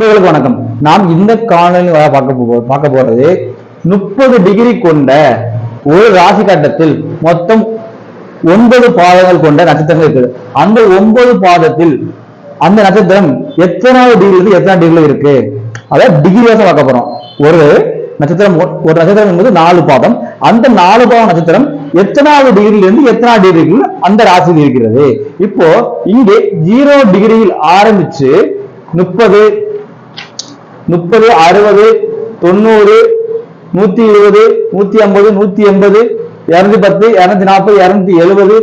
நண்பர்களுக்கு வணக்கம். நாம் இந்த காணொலி பார்க்க போறது 30 டிகிரி கொண்ட ஒரு ராசி கட்டத்தில் மொத்தம் 9 பாதங்கள் கொண்ட நட்சத்திரங்கள் இருக்குது. அந்த 9 பாதத்தில் அந்த நட்சத்திரம் எத்தனாவது டிகிரி எத்தனை டிகிரி இருக்கு, அதாவது டிகிரி வாசம் பார்க்க போறோம். ஒரு நட்சத்திரம் என்பது 4 பாதம். அந்த 4 பாதம் நட்சத்திரம் எத்தனாவது டிகிரியில இருந்து எத்தனாவது டிகிரிக்குள் அந்த ராசியில் இருக்கிறது. இப்போ இங்கே 0 டிகிரியில் ஆரம்பிச்சு 30, 60, 90, 120, 150, 180, 210, 240, 270,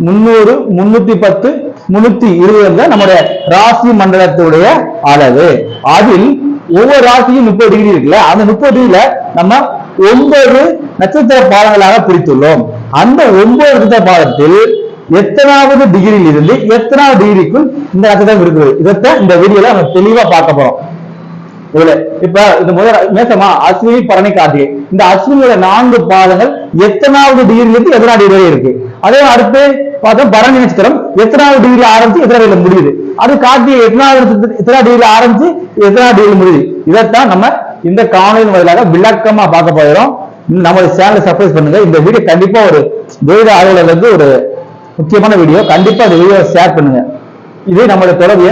300, 310, 320 நம்முடைய ராசி மண்டலத்துடைய அளவு. அதில் ஒவ்வொரு ராசியும் 30 டிகிரி இருக்குல்ல, அந்த 30 டிகிரியில நம்ம 9 நட்சத்திர பாதங்களாக பிரித்துள்ளோம். அந்த 9 நட்சத்திர பாதத்தில் எத்தனாவது டிகிரியில் இருந்து எத்தனாவது டிகிரிக்குள் இந்த நட்சத்திரம் இருக்குது, இதைத்தான் இந்த வீடியோல நம்ம தெளிவா பார்க்க போறோம். இப்ப இந்த முதல் மேசமா அஸ்வினி, பரணி, கார்த்திகை, இந்த அஸ்வினியோட 4 பாதங்கள் எத்தனாவது டிகிரில இருந்து எத்தனாவது டிகிரி இருக்கு. அதே அடுத்து பார்த்தா பரணி நட்சத்திரம் எத்தனாவது டிகிரி ஆரம்பிச்சு எத்தனாவது டிகிரி முடியுது. அது கார்த்திகை எத்தனாவது டிகிரி ஆரம்பிச்சு எத்தனாவது டிகிரி முடியுது. இதைத்தான் நம்ம இந்த காணொலியின் வாயிலாக விளக்கமா பார்க்க போகிறோம். நம்மளுடைய சேனலை சப்ஸ்கிரைப் பண்ணுங்க. இந்த வீடியோ கண்டிப்பா ஒரு வேத ஆய்வாளர்களுக்கு ஒரு முக்கியமான வீடியோ. கண்டிப்பா இந்த வீடியோ ஷேர் பண்ணுங்க. இது நம்மளுடைய தொடர்பு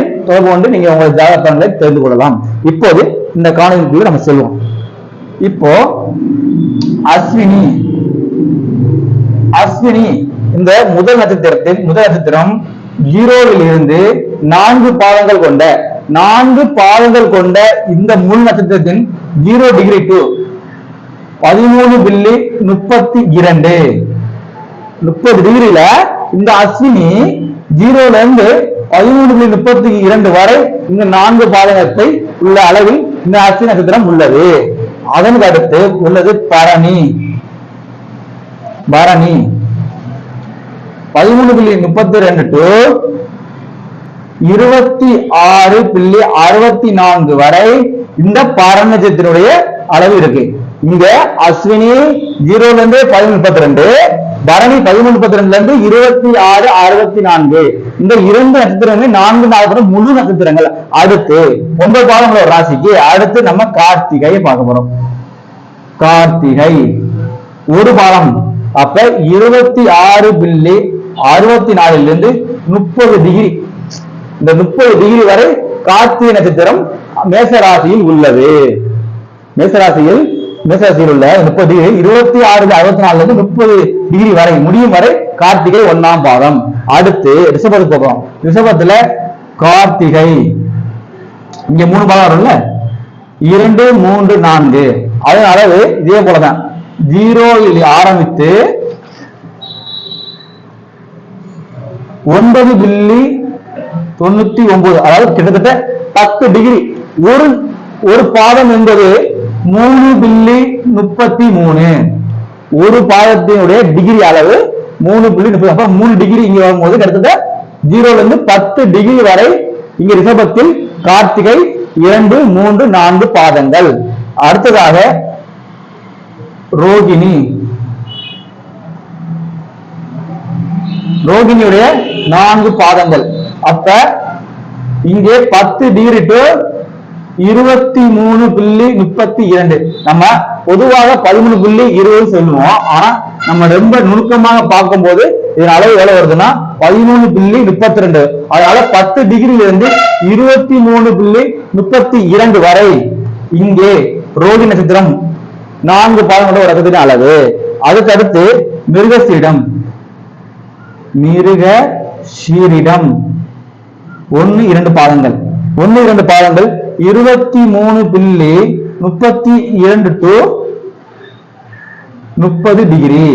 கொண்டு நீங்க உங்களுடைய ஜாதகங்களை தெரிந்து கொள்ளலாம். இப்போது இந்த காணொலிக்குள்ள நம்ம செல்வோம். இப்போ அஸ்வினி இந்த முதல் நட்சத்திரம் 0ல் இருந்து 4 பாதங்கள் கொண்ட இந்த முழு நட்சத்திரத்தின் 0 டிகிரி டு 13.32 30 டிகிரியில இந்த அஸ்வினி 0ல இருந்து 13.32 வரை இந்த 4 பாதகத்தை உள்ள அளவில் இந்த அஸ்வினி நட்சத்திரம் உள்ளது. அதற்கு அடுத்து உள்ளது பரணி 13.32 டு 26.64 வரை இந்த பரணி நட்சத்திரத்துடைய அளவு இருக்கு. இங்க அஸ்வினி 0ல இருந்து 13.32, பரணி 13.32ல இருந்து 26.64. இந்த 2 நட்சத்திரங்கள் 4 முழு நட்சத்திரங்கள். அடுத்து 9 பாதங்களோட ராசிக்கு அடுத்து நம்ம கார்த்திகை பார்க்க போறோம். கார்த்திகை ஒரு பாதம், அப்ப 26.64 இருந்து 30 டிகிரி, இந்த 30 டிகிரி வரை கார்த்திகை நட்சத்திரம் மேசராசியில் உள்ளது. மேசராசியில் உள்ள 30 டிகிரி 26.64 இருந்து 30 டிகிரி வரை முடியும் வரை கார்த்திகை 1ஆம் பாதம். அடுத்து ரிஷபத்துக்கு போகிறோம். ரிஷபத்துல கார்த்திகை இங்க 3 பாதம் வரும்ல, 2, 3, 4. அதன் அளவு இதே போலதான் 0ல் ஆரம்பித்து 9.99, அதாவது கிட்டத்தட்ட 10 டிகிரி. ஒரு பாதம் என்பது 3.33. ஒரு பாதத்தினுடைய டிகிரி அளவு 3.30. அப்ப 3 டிகிரி இங்க வரும்போது கிட்டத்தட்ட 0ல இருந்து 10 டிகிரி வரை இங்க ரிஷபத்தில் கார்த்திகை 2, 3, 4 பாதங்கள். அடுத்ததாக ரோகிணியுடைய 4 பாதங்கள். அப்ப இங்கே 10 டிகிரி டு 23.32. நம்ம பொதுவாக 13.20 சொல்லுவோம். ஆனா நம்ம ரொம்ப நுணுக்கமாக பார்க்கும்போது இதன் அளவு எவ்வளவு வருதுன்னா 13.32. அதனால 10 டிகிரியில இருந்து 23.32 வரை இங்கே ரோகிணி நட்சத்திரம் 4 பாதங்களோட ஒரு நட்சத்திர அளவு. அதுக்கு அடுத்து மிருகசீரிடம் 1-2 பாதங்கள் 23.32 டு 30 டிகிரி,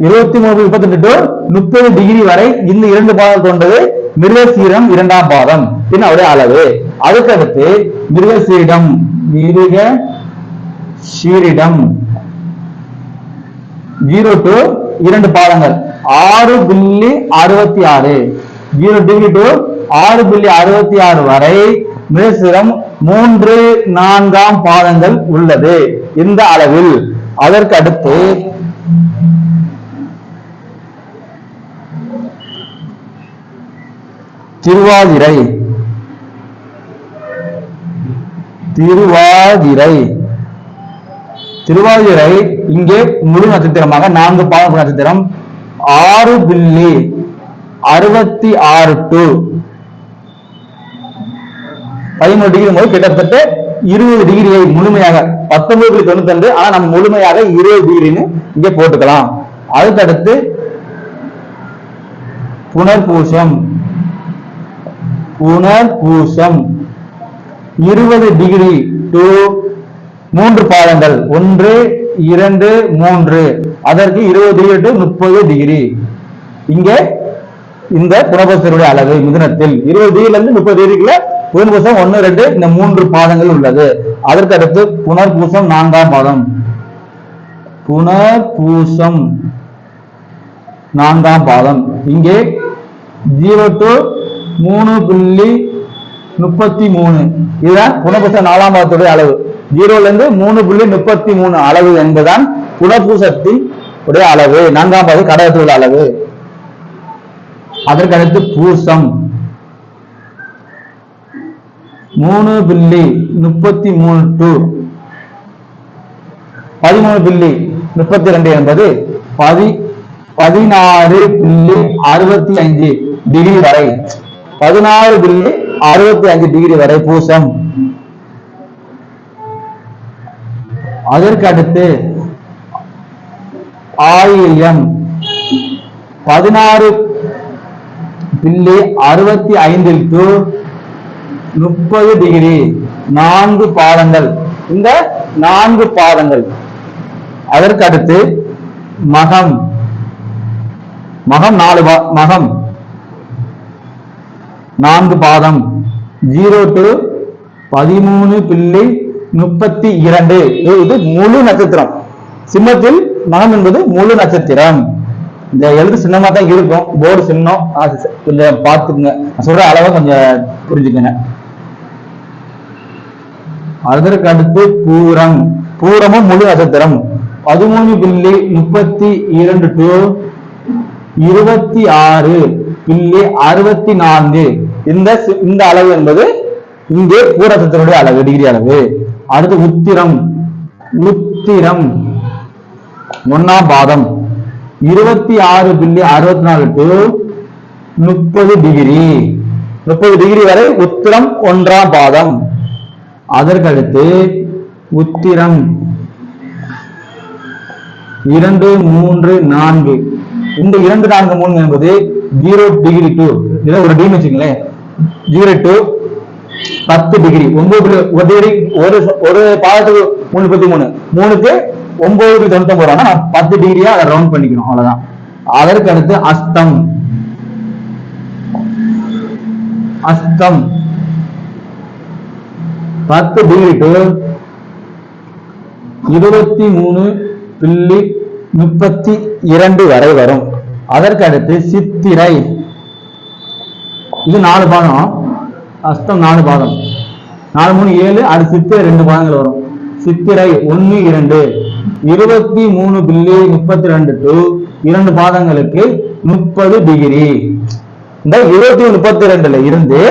23.32 டு 30 டிகிரி வரை இந்த 2 பாதம் கொண்டது மிருகசீரிடம் 2ஆம் பாதம் அவருடைய அளவு. அதுக்கு அடுத்து மிருகசீரிடம் 0 டு 2 பாதங்கள் 6.66, 0 டிகிரி டு 6.66 வரை மிருகசீரிடம் 3-4ஆம் பாதங்கள் உள்ளது இந்த அளவில். அதற்கு அடுத்து திருவாதிரை திருவாதிரை. திருவாதிரை இங்கே முழு நட்சத்திரமாக 4 பாதம் நட்சத்திரம். 6.66 to 11 டிகிரி போது கிட்டத்தட்ட 20 டிகிரியை முழுமையாக 19.92. ஆனா நம்ம முழுமையாக 20 டிகிரின்னு இங்க போட்டுக்கலாம். அதுக்கடுத்து புனர்பூசம். புனர்பூசம் 20 டிகிரி டு 3 பாதங்கள் 1, 2, 3. அதற்கு 20 டிகிரி டு 30 டிகிரி. இங்க இந்த புனர்பூசத்தினுடைய அளவு மிதுனத்தில் 20 டிகிரில இருந்து 30 டிகிரிக்குள்ள புனர்பூசம் 1, 2 இந்த 3 பாதங்கள் உள்ளது. அதற்கு அடுத்து புனர்பூசம் 4ஆம் பாதம். புனர்பூசம் 4ஆம் பாதம் இங்கே 0 to 3.33. இதுதான் புனர்பூசம் 4ஆம் பாதத்துடைய அளவு. 0ல இருந்து 3.33 அளவு என்பதுதான் புனர்பூசத்தின் உடைய அளவு. 4ஆம் பாதம் கடகத்தில் உள்ள அளவு. அதற்கு அடுத்து பூசம் 3.33 to 13.32 என்பது 16.65 டிகிரி வரை. 16.65 டிகிரி வரை பூசம். அதற்கு அடுத்து ஆயில்யம் 16.65 to 30 டிகிரி. 4 பாதங்கள். இந்த 4 பாதங்கள். அதற்கு அடுத்து மகம். மகம் 4 பாதம் 0 to 13.32. இது முழு நட்சத்திரம். சிம்மத்தில் மகம் என்பது முழு நட்சத்திரம். இந்த எழுது சின்னமா தான் இருக்கும், போர்டு சின்னம், கொஞ்சம் பார்த்துக்குங்க, சொல்ற அளவை கொஞ்சம் புரிஞ்சுக்கங்க. அதற்கு அடுத்து பூரம். பூரமும் முழு நட்சத்திரம் 13.32 to 26.64. இந்த அளவு என்பது இங்கே பூரத்தினுடைய அளவு, டிகிரி அளவு. அடுத்து உத்திரம். உத்திரம் 1ஆம் பாதம் 26.64 to 30 டிகிரி. 30 டிகிரி வரை உத்திரம் 1ஆம் பாதம். அதற்கு அடுத்து உத்திரம் 2, 3, 4. இந்த 2, 4, 3 என்பது 0 டிகிரி டு, இதை ஒரு டி வச்சுங்களேன், 0 to 10 டிகிரி. 9 ஒரு பாதத்துக்கு 3.33, 3க்கு 9.99. 10 டிகிரியா அதை ரவுண்ட் பண்ணிக்கணும், அவ்வளவுதான். அதற்கு அடுத்து அஸ்தம். அஸ்தம் 10 டிகிரி டு 23.32 வரை வரும். அதற்கு அடுத்து சித்திரை. இது 4 பாதம். அஸ்தம் 4 பாதம். 4, 3, 7. அது சித்திரை 2 பாதங்கள் வரும். சித்திரை 1, 2 23.32 to 2 பாதங்களுக்கு 30 டிகிரி. இந்த 20-32ல இருந்து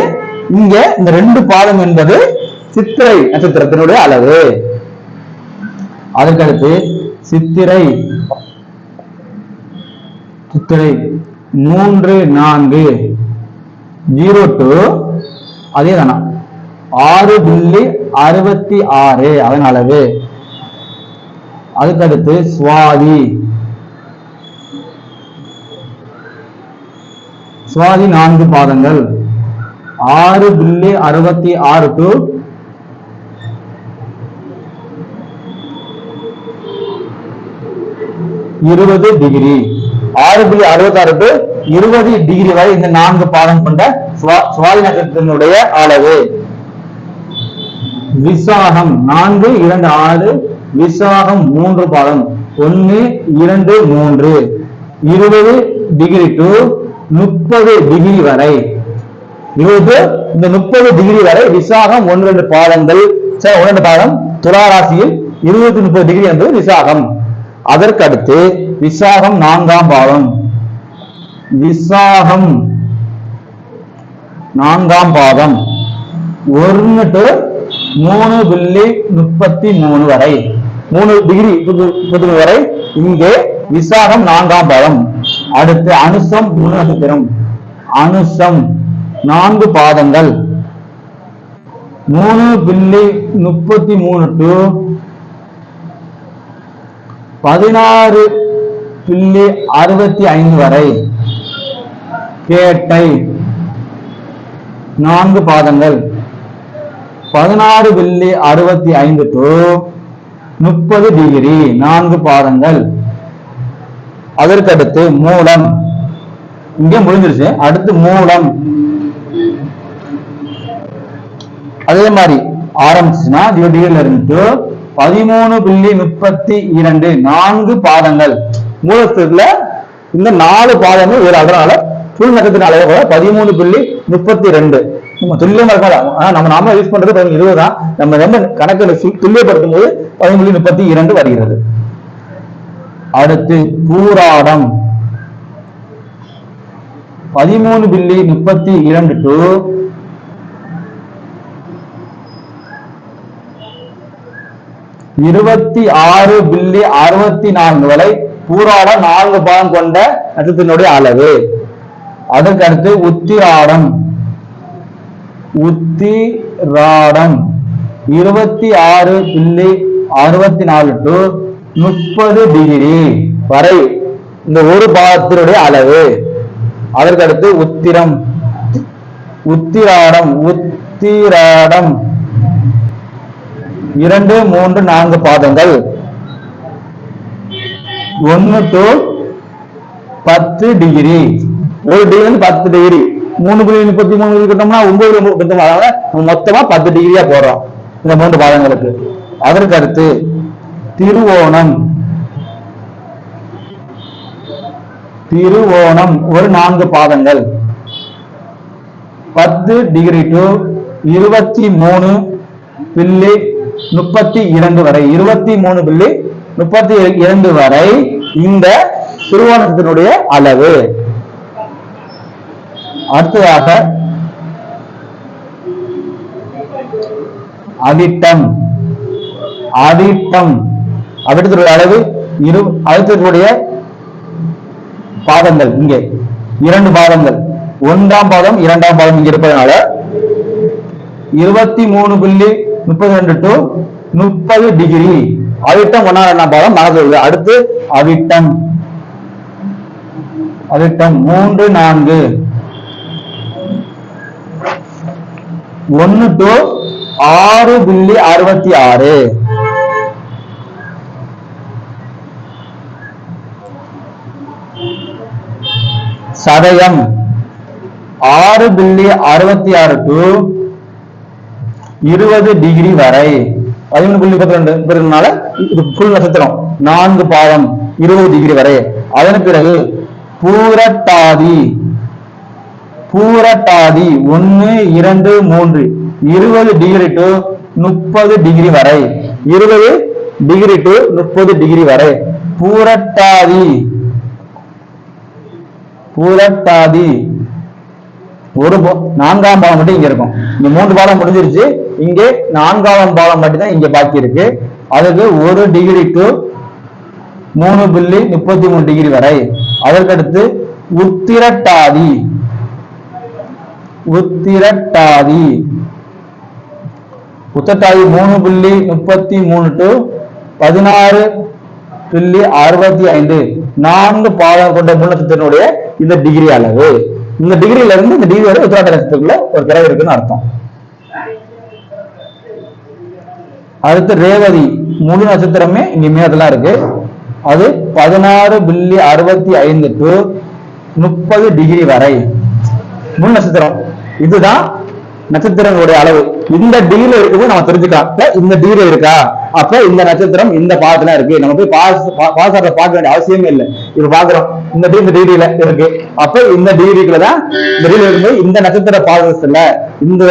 இங்க இந்த 2 பாதம் என்பது சித்திரை நட்சத்திரத்தினுடைய அளவு. அதற்கடுத்து சித்திரை 3, 4 0 to அதே தானா 6.66 அதன் அளவு. அதுக்கடுத்து சுவாதி. சுவாதி 4 பாதங்கள் 6.66 to 20 டிகிரி. 6.66 to 20 டிகிரி வரை இந்த 4 பாதம் கொண்ட சுவாதி நட்சத்திரத்தினுடைய அளவு. விசாகம் 4, 2, 6. விசாகம் 3 பாதம் 1, 2, 3 20 டிகிரி டு 30 டிகிரி வரை. இந்த 30 டிகிரி வரை விசாகம் 1, 2 பாதங்கள். 1, 2 பாதம் துலா ராசியில் 20-30 டிகிரி என்பது விசாகம். அதற்கு அடுத்து விசாகம் 4ஆம் பாதம். விசாகம் 4ஆம் பாதம் 1 to 3.33 வரை 3 டிகிரி வரை இங்கே விசாகம் 4ஆம் பாதம். அடுத்து அனுசம் 3 நட்சத்திரம். அனுசம் 4 பாதங்கள் 3.33 to 16.65 வரை. கேட்டை 4 பாதங்கள் 16.65 to 30 டிகிரி 4 பாதங்கள். அதற்கடுத்து மூலம் இங்கே முடிஞ்சிருச்சு. அடுத்து மூலம் அதே மாதிரி ஆரம்பிச்சுன்னா டிகிரில இருந்து 13.32 4 பாதங்கள். மூலத்துல இந்த 4 பாதங்கள் ஒரு அதனால புல் நட்சத்திர அளவு கூட 13.32. நம்ம துல்லியமா இருக்கலாம். நம்ம நாம யூஸ் பண்றது 20 தான். நம்ம ரொம்ப கணக்கு துல்லியப்படுத்தும் போது 13.32 வருகிறது. அடுத்து பூராடம் 13.32 to 26.64 வரை பூராடம் 4 பாதம் கொண்ட நட்சத்திரத்தினுடைய அளவு. அதற்கு அடுத்து உத்திராடம் 26.64 to 30 டிகிரி வரை இந்த ஒரு பாதத்தினுடைய அளவு. அதற்கு அடுத்து உத்திராடம் 2, 3, 4 பாதங்கள் 1 to 10 டிகிரி. ஒரு டிகிரி வந்து 10 டிகிரி. 3.33 கிட்டோம்னா 9 மொத்தமா 10 டிகிரியா போடுறோம் இந்த 3 பாதங்களுக்கு. அதற்கு அடுத்து திருவோணம் ஒரு 4 பாதங்கள் 10 டிகிரி to 23.32 வரை 23.32 வரை இந்த திருவோணத்தினுடைய அளவு. அடுத்ததாக அவிட்டம் அவிட்டத்தினுடைய அளவு அவிட்டத்தினுடைய பாதங்கள் இங்கே 2 பாதங்கள் 1ஆம் பாதம் 2ஆம் பாதம் இங்க இருப்பதனால 23.32 to 30 டிகிரி. அவிட்டம் 1ஆம் 2ஆம் பாதம் மனதில். அடுத்து அவிட்டம் 3, 4 1 to 6.66. சதயம் 6.66 to 20 டிகிரி வரை 13.32 இது புல் நட்சத்திரம் 4 பாதம் 20 டிகிரி வரை. அதன் பிறகு பூரட்டாதி 1, 2, 3 20 டிகிரி to 30 டிகிரி வரை 20 டிகிரி to 30 டிகிரி வரை. பூரட்டாதி ஒரு 4ஆம் பாதம் மட்டும் இங்க இருக்கும். இங்க 3 பாதம் முடிஞ்சிருச்சு. இங்கே 4ஆம் பாதம் மட்டும் தான் இங்க பாக்கி இருக்கு. அதுக்கு 1 டிகிரி to 3.33 டிகிரி வரை. அதற்கடுத்து உத்திரட்டாதி 3.33 to 16.65 4 பாதம் கொண்ட மூலத்தினுடைய இந்த டிகிரி அளவு. இந்த டிகிரியில இருந்து இந்த டிகிரி வரை உத்திராட்ட நட்சத்திரத்துக்குள்ள ஒரு கிரகம் இருக்குன்னு அர்த்தம். அடுத்து ரேவதி முழு நட்சத்திரமே இங்க மேதெல்லாம் இருக்கு. அது 16.65 to 30 டிகிரி வரை முழு நட்சத்திரம். இதுதான் நட்சத்திரங்களுடைய அளவு. இந்த டிகிரில இருக்கும்போது நம்ம தெரிஞ்சுக்கலாம் இந்த டிகிரி இருக்கா, அப்ப இந்த நட்சத்திரம் இந்த பாதத்துல இருக்கு. நம்ம போய் பாசாட்ட பார்க்க வேண்டிய அவசியமே இல்லை. இப்ப பாக்குறோம் இந்த டிகிரியில இருக்கு, அப்ப இந்த டிகிரிக்குள்ளதான் இந்த டிகிரி இருக்கும்போது இந்த நட்சத்திர பாதத்துல இந்த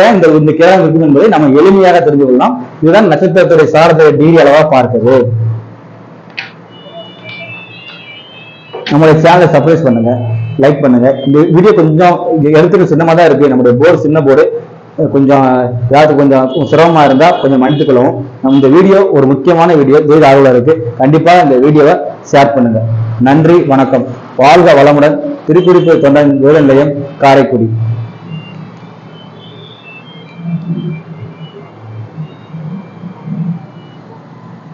கிரகம் இருக்கு என்பதை நம்ம எளிமையாக தெரிஞ்சு கொள்ளலாம். இதுதான் நட்சத்திரத்துடைய சாரத்துடைய டிகிரி அளவா பார்க்குது. நம்மளுடைய சேனலை சப்ஸ்கிரைப் பண்ணுங்க, லைக் பண்ணுங்க. இந்த வீடியோ கொஞ்சம் எழுத்துக்கு சின்னமா தான் இருக்கு, நம்மளுடைய போர்டு சின்ன போர்டு. கொஞ்சம் ஏதாவது கொஞ்சம் சிரமமா இருந்தா கொஞ்சம் மன்னித்துக்கொள்ளவும். இந்த வீடியோ ஒரு முக்கியமான வீடியோ, ஜோதிட ஆர்வலருக்கு கண்டிப்பா இந்த வீடியோவை ஷேர் பண்ணுங்க. நன்றி, வணக்கம். வாழ்க வளமுடன். திருக்குறிப்பு தொண்டன் ஜோதிட நிலையம், காரைக்குடி.